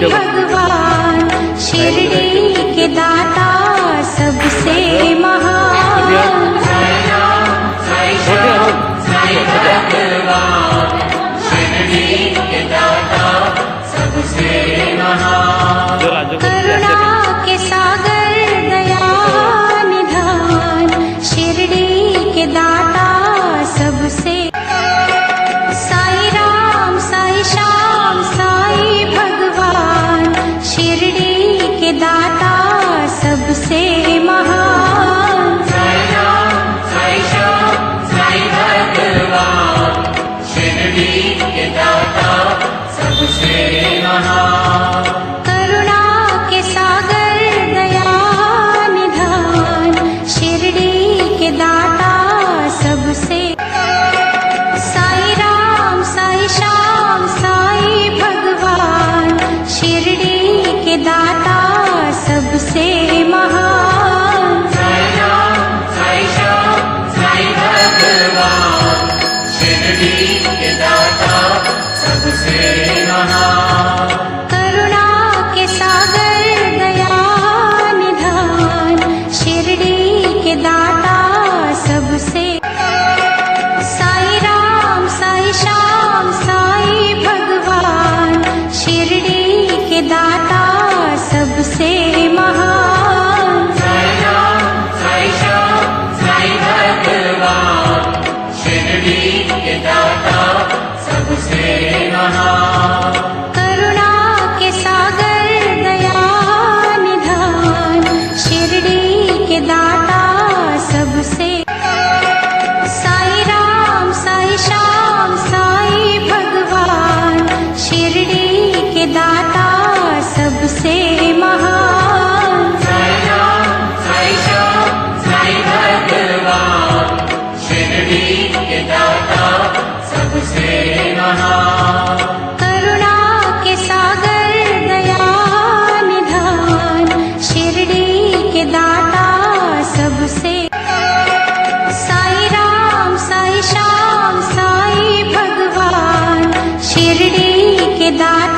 भगवान शिरडी के दाता सबसे महान। साई राम साई भगवान शिरडी के दाता सबसे महान। करुणा के सागर दया निधान शिरडी के दाता सबसे। साई राम साई श्याम साई भगवान शिरडी के दाता सबसे महान। साई राम साई श्याम साई भगवान शिरडी के दाता सबसे महान। करुणा के सागर दया निधान शिरडी के दाता सबसे। साई राम साई श्याम साई भगवान शिरडी के दाता सबसे महान। साई राम साई श्याम साई भगवान शिरडी के दाता सबसे महान। करुणा के सागर दया निधान शिरडी के दाता सबसे। साई राम साई श्याम साई भगवान शिरडी के दाता सबसे महान। साई राम साई श्याम साई भगवान शिरडी के दाता सबसे महान। करुणा के सागर दया निधान शिरडी के दाता सबसे। साई राम साई श्याम साई भगवान शिरडी के दाता सबसे महान। साई राम साई श्याम साई भगवान शिरडी के दाता सबसे महान। करुणा के सागर दया निधान शिरडी के दाता सबसे। साई राम साई श्याम साई भगवान शिरडी के दाता